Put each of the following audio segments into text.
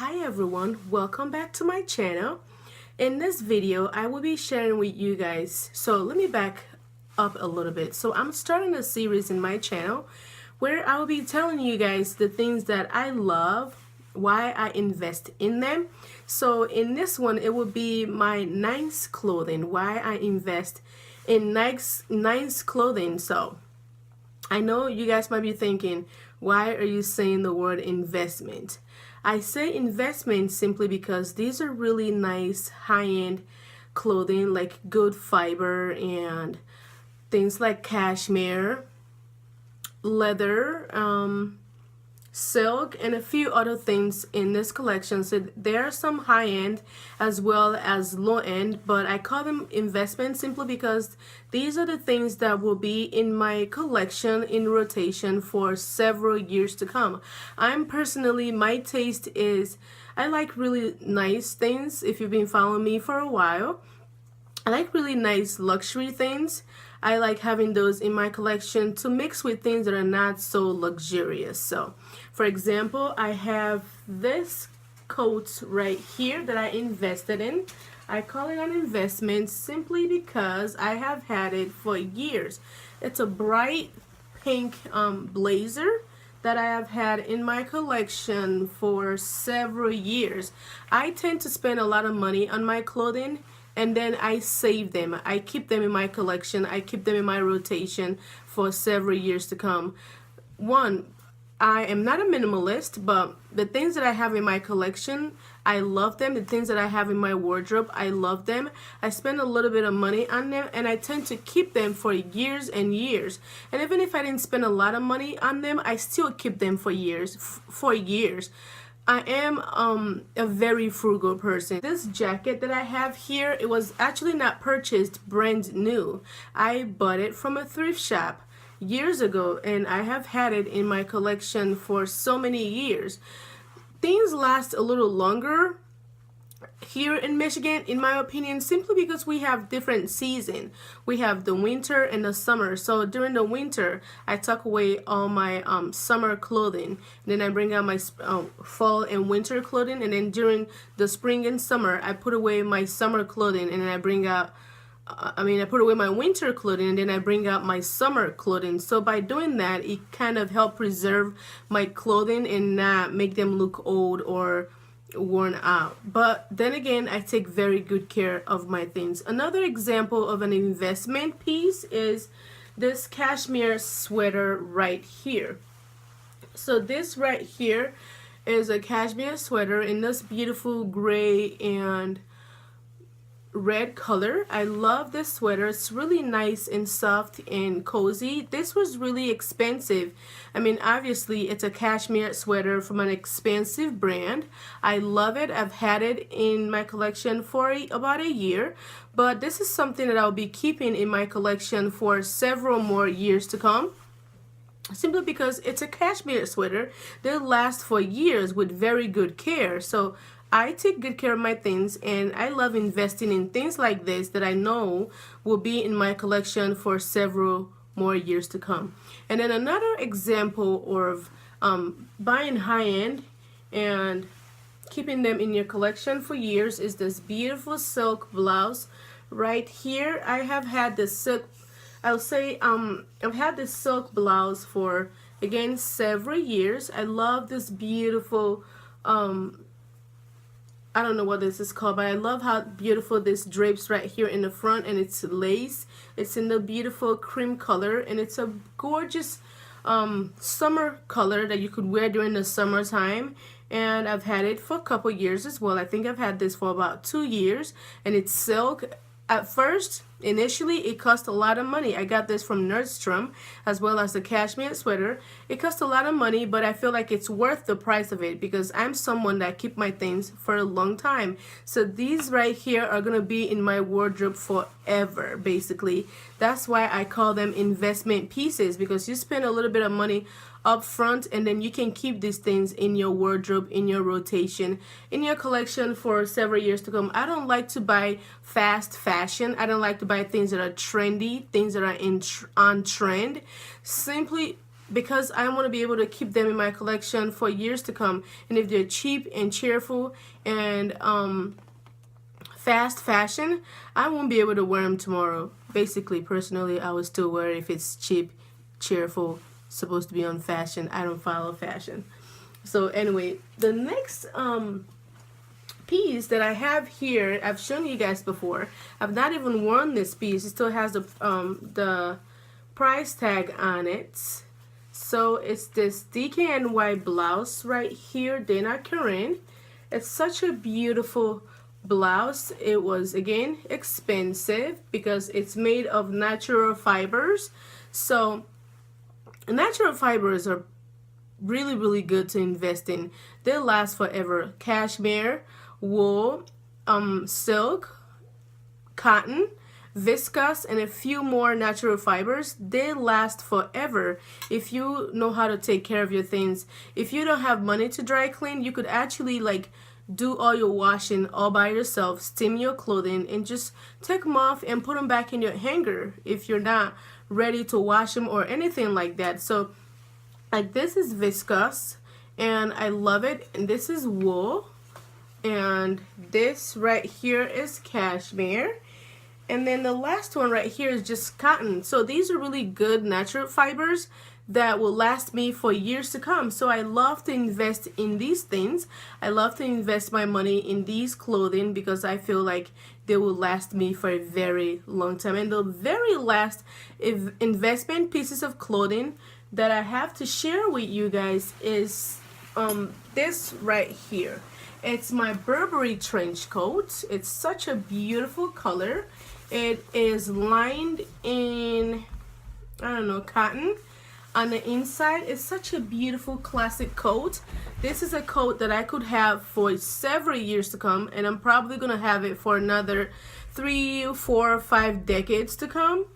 Hi everyone, welcome back to my channel. In this video I will be sharing with you guys, so let me back up a little bit. So I'm starting a series in my channel where I will be telling you guys the things that I love, why I invest in them. So in this one it will be my nice clothing, why I invest in nice clothing. So I know you guys might be thinking, why are you saying the word investment? I say investment simply because these are really nice high-end clothing, like good fiber and things like cashmere, leather, silk, and a few other things in this collection. So there are some high-end as well as low-end, but I call them investment simply because these are the things that will be in my collection in rotation for several years to come. My taste is, I like really nice things. If you've been following me for a while, I like really nice luxury things. I like having those in my collection to mix with things that are not so luxurious. So, for example, I have this coat right here that I invested in. I call it an investment simply because I have had it for years. It's a bright pink blazer that I have had in my collection for several years. I tend to spend a lot of money on my clothing, and then I save them. I keep them in my collection. I keep them in my rotation for several years to come. One, I am not a minimalist, but the things that I have in my collection, I love them. The things that I have in my wardrobe, I love them. I spend a little bit of money on them, and I tend to keep them for years and years. And even if I didn't spend a lot of money on them, I still keep them for years. I am a very frugal person. This jacket that I have here, it was actually not purchased brand new. I bought it from a thrift shop years ago, and I have had it in my collection for so many years. Things last a little longer here in Michigan, in my opinion, simply because we have different seasons. We have the winter and the summer. So during the winter, I tuck away all my summer clothing. Then I bring out my fall and winter clothing. And then during the spring and summer, I put away my summer clothing. And then I put away my winter clothing, and then I bring out my summer clothing. So by doing that, it kind of helps preserve my clothing and not make them look old or worn out. But then again, I take very good care of my things. Another example of an investment piece is this cashmere sweater right here. So this right here is a cashmere sweater in this beautiful gray and red color. I love this sweater. It's really nice and soft and cozy. This was really expensive. I mean, obviously it's a cashmere sweater from an expensive brand. I love it. I've had it in my collection for about a year, but this is something that I'll be keeping in my collection for several more years to come, simply because it's a cashmere sweater. They'll last for years with very good care. So I take good care of my things, and I love investing in things like this that I know will be in my collection for several more years to come. And then another example of buying high-end and keeping them in your collection for years is this beautiful silk blouse right here. I have had this silk, I've had this silk blouse for, again, several years. I love this beautiful I don't know what this is called, but I love how beautiful this drapes right here in the front, and it's lace. It's in the beautiful cream color, and it's a gorgeous summer color that you could wear during the summertime. And I've had it for a couple years as well. I think I've had this for about 2 years, and it's silk. At first, initially, it cost a lot of money. I got this from Nordstrom, as well as the cashmere sweater. It cost a lot of money, but I feel like it's worth the price of it because I'm someone that keep my things for a long time. So these right here are going to be in my wardrobe forever, basically. That's why I call them investment pieces, because you spend a little bit of money up front, and then you can keep these things in your wardrobe, in your rotation, in your collection for several years to come. I don't like to buy fast fashion. I don't like to buy things that are trendy, things that are on trend. Simply because I want to be able to keep them in my collection for years to come. And if they're cheap and cheerful and fast fashion, I won't be able to wear them tomorrow. Basically, personally, I would still wear it if it's cheap, cheerful, supposed to be on fashion. I don't follow fashion. So anyway, the next piece that I have here, I've shown you guys before. I've not even worn this piece. It still has the price tag on it. So it's this DKNY blouse right here, Dana Karan. It's such a beautiful blouse. It was, again, expensive because it's made of natural fibers. So natural fibers are really, really good to invest in. They last forever. Cashmere, wool, silk, cotton, viscose, and a few more natural fibers. They last forever if you know how to take care of your things. If you don't have money to dry clean, you could actually like do all your washing all by yourself, steam your clothing, and just take them off and put them back in your hanger if you're not ready to wash them or anything like that. So like this is viscose and I love it, and this is wool, and this right here is cashmere, and then the last one right here is just cotton. So these are really good natural fibers that will last me for years to come. So I love to invest in these things. I love to invest my money in these clothing because I feel like they will last me for a very long time. And the very last investment pieces of clothing that I have to share with you guys is this right here. It's my Burberry trench coat. It's such a beautiful color. It is lined in, I don't know, cotton. On the inside, it's such a beautiful classic coat. This is a coat that I could have for several years to come, and I'm probably gonna have it for another 3, 4, 5 decades to come.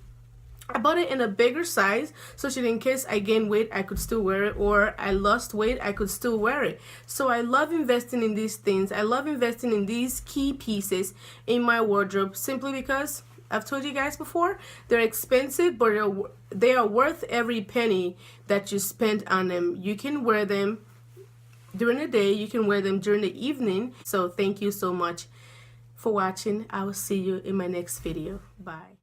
I bought it in a bigger size so that in case I gain weight, I could still wear it, or I lost weight, I could still wear it. So I love investing in these things. I love investing in these key pieces in my wardrobe simply because I've told you guys before, they're expensive, but they are worth every penny that you spend on them. You can wear them during the day, you can wear them during the evening. So thank you so much for watching. I will see you in my next video. Bye.